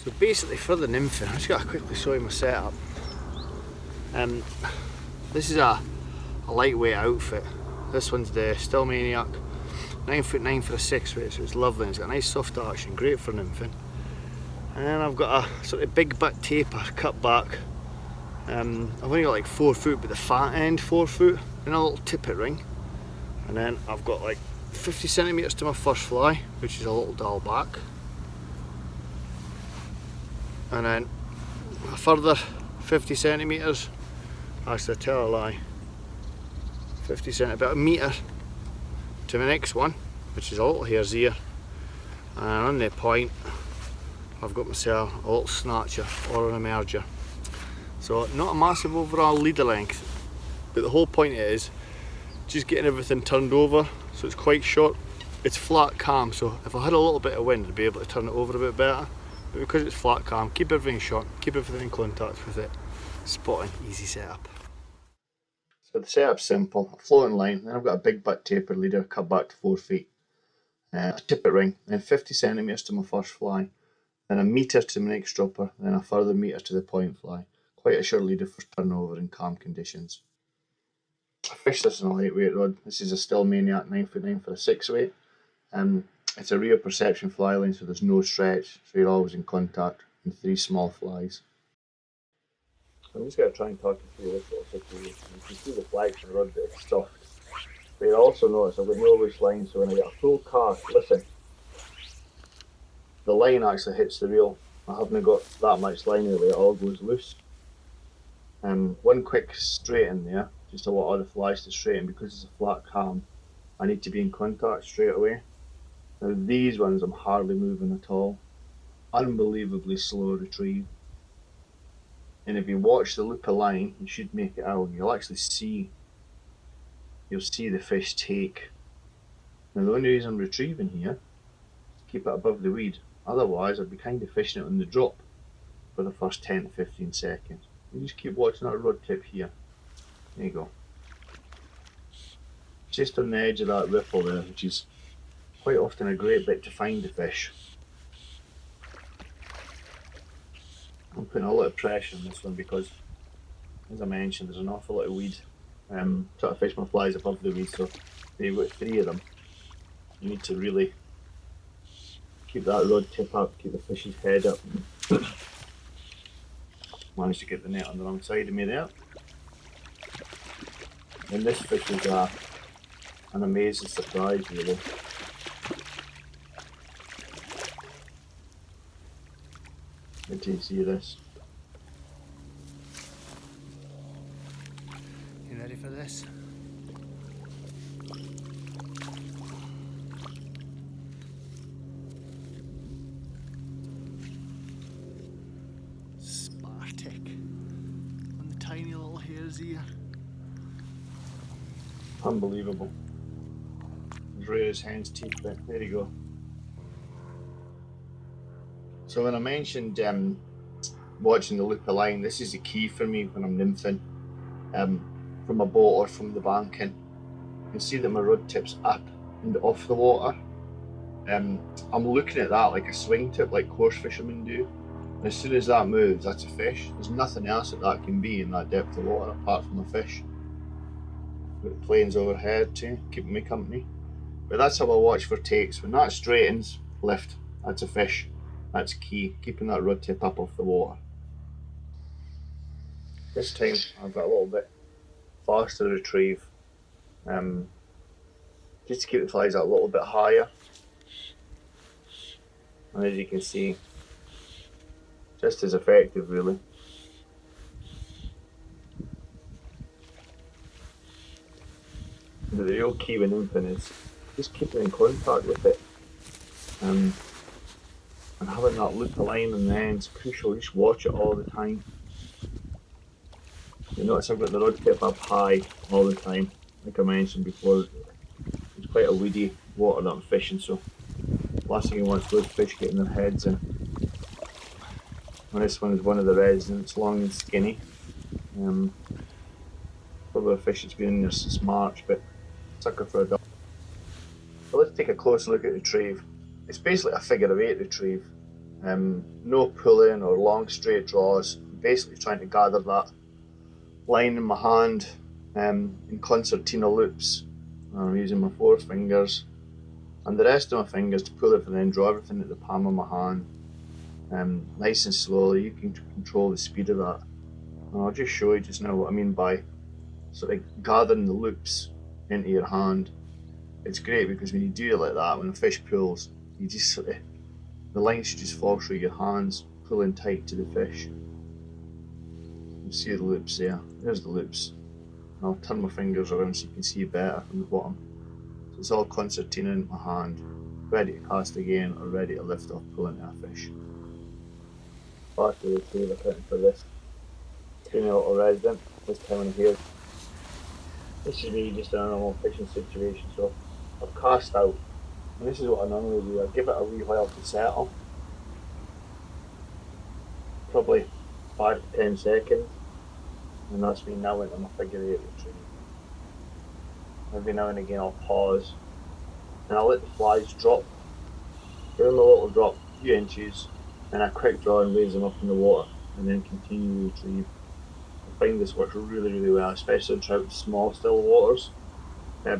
So basically for the nymphing, I just got to quickly show you my setup. This is a lightweight outfit. This one's the Still Maniac 9'9" for a 6 weight, so it's lovely. It's got a nice soft action, great for nymphing. And then I've got a sort of big butt taper cut back. I've only got like 4 foot, but the fat end 4 foot, and a little tippet ring. And then I've got like 50 centimetres to my first fly, which is a little dial back. And then a further 50 centimetres, actually I tell a lie, 50 centimetres, about a metre to the next one, which is a little hare's ear. And on the point, I've got myself a little snatcher or an emerger. So not a massive overall leader length, but the whole point is just getting everything turned over, so it's quite short. It's flat cam, so if I had a little bit of wind I'd be able to turn it over a bit better, but because it's flat cam, keep everything short, keep everything in contact with it. Spotting, easy setup. So the setup's simple, a floating line, then I've got a big butt taper leader cut back to 4 feet, a tippet ring, then 50 centimetres to my first fly, then a metre to my next dropper, then a further metre to the point fly. Quite a sure leader for turnover in calm conditions. I fish this on a lightweight rod. This is a Still Maniac 9'9" for a 6 weight. It's a rear perception fly line, so there's no stretch, so you're always in contact, and 3 small flies. So I'm just going to try and talk you through this little situation. You can see the flags on the rod that it's soft. But you'll also notice I've got no loose line, so when I get a full cast, listen, the line actually hits the reel. I haven't got that much line in it, it all goes loose. One quick straighten there, just I want all the flies to straighten. Because it's a flat cam, I need to be in contact straight away. Now these ones I'm hardly moving at all. Unbelievably slow retrieve. And if you watch the loop of line, you should make it out. You'll see the fish take. Now the only reason I'm retrieving here is to keep it above the weed. Otherwise I'd be kind of fishing it on the drop for the first 10 to 15 seconds. You just keep watching that rod tip here. There you go. Just on the edge of that ripple there, which is quite often a great bit to find the fish. I'm putting a lot of pressure on this one because, as I mentioned, there's an awful lot of weed. Trying to fish my flies above the weed, so if you've got 3 of them, you need to really keep that rod tip up, keep the fish's head up. Managed to get the net on the wrong side of me there. And this fish was an amazing surprise, really. Wait till you see this. You ready for this? Spartic on the tiny little hare's ear. Unbelievable. As rare as hen's teeth, but there you go. So when I mentioned watching the loop of line, this is the key for me when I'm nymphing from a boat or from the banking. You can see that my rod tip's up and off the water. I'm looking at that like a swing tip, like coarse fishermen do. And as soon as that moves, that's a fish. There's nothing else that can be in that depth of water apart from a fish. Got the planes overhead too, keeping me company. But that's how I watch for takes. When that straightens, lift. That's a fish. That's key, keeping that rod tip up off the water. This time I've got a little bit faster retrieve, just to keep the flies out a little bit higher. And as you can see, just as effective really. But the real key with nymphing is just keeping in contact with it. And having that loop of line on the end is crucial. Just watch it all the time. You notice I've got the rod tip up high all the time. Like I mentioned before, it's quite a weedy water that I'm fishing, so last thing you want is those fish getting their heads in. And this one is one of the reds and it's long and skinny. Probably a fish that's been in there since March, but sucker for a dog. So let's take a close look at retrieve. It's basically a figure of 8 retrieve. No pulling or long straight draws. I'm basically trying to gather that line in my hand in concertina loops. I'm using my 4 fingers and the rest of my fingers to pull it and then draw everything at the palm of my hand. Nice and slowly. You can control the speed of that. And I'll just show you just now what I mean by sort of gathering the loops into your hand. It's great because when you do it like that, when a fish pulls, you just sort of, the line should just fall through your hands, pulling tight to the fish. You see the loops there. There's the loops. And I'll turn my fingers around so you can see better from the bottom. So it's all concertina in my hand, ready to cast again or ready to lift off pulling to a fish. Back to the retriever accounting for this. Being a little resident this time of year. This is me just in a normal fishing situation, so I've cast out, and this is what I normally do. I give it a wee while to settle, probably 5 to 10 seconds, and that's me now into my figure 8 retrieve. Every now and again I'll pause, and I'll let the flies drop. Give them a little drop, a few inches, and a quick draw and raise them up in the water, and then continue to retrieve. I find this works really well, especially in trout small still waters, where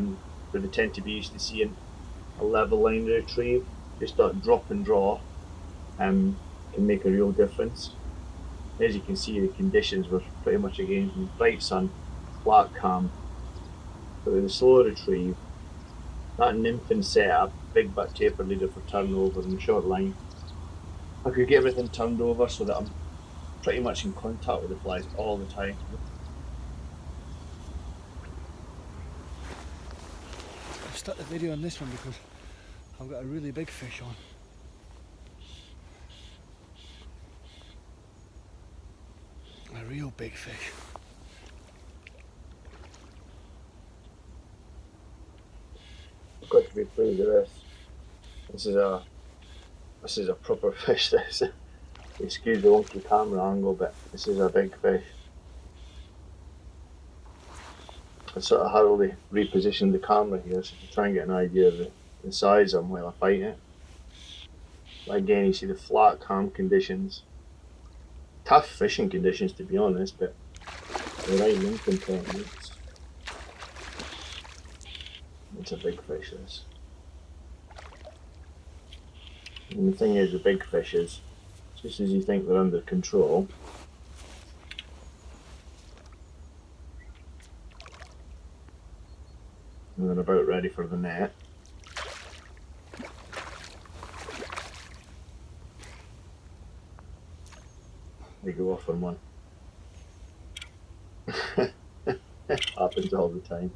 they tend to be used to seeing a level line retrieve. Just that drop and draw can make a real difference. As you can see, the conditions were pretty much again from bright sun, flat calm. But with the slow retrieve, that nymphing setup, big butt taper leader for turnover and short line, I could get everything turned over so that I'm pretty much in contact with the flies all the time. I'll start the video on this one because I've got a really big fish on. A real big fish. I've got to be pleased with this. This is a proper fish. This. Excuse the wonky camera angle, but this is a big fish. I sort of hurriedly repositioned the camera here so you can try and get an idea of the size of them while I fight it. But again, you see the flat, calm conditions. Tough fishing conditions, to be honest, but the right nymphing techniques. It's a big fish, this. And the thing is with big fishes, just as you think they're under control, and they're about ready for the net, they go off on one. Happens all the time.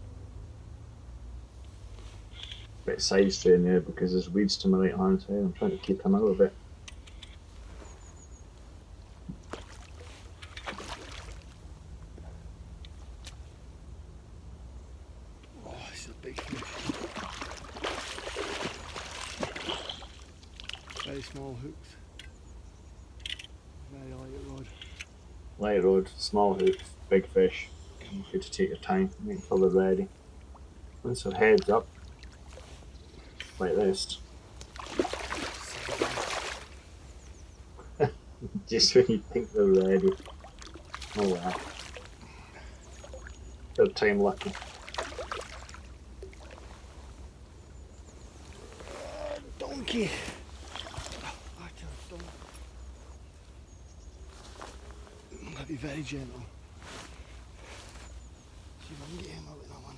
Bit side strain there because there's weeds to my right hand side. I'm trying to keep him out of it. Oh, this is a big fish. Very small hooks. Very light rod. Light rod, small hooks, big fish. Good to take your time, make sure they're ready. Once their head's up, like this. Just when you think they're ready. Oh wow. Third time lucky. Donkey! I'll be very gentle. See if I can get him out in that one.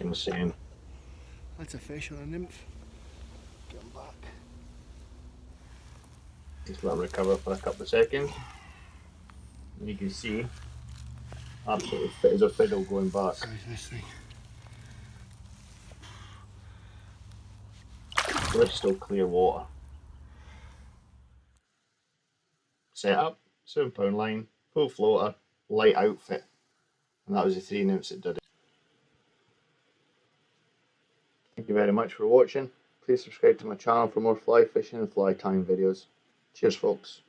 Insane. That's a fish on a nymph. Get him back. Just let him recover for a couple of seconds. And you can see, absolutely fit as a fiddle going back. Size this thing. Crystal clear water. Set up, £7 line, full floater, light outfit. And that was the 3 nymphs that did it. Thank you very much for watching. Please subscribe to my channel for more fly fishing and fly tying videos. Cheers folks.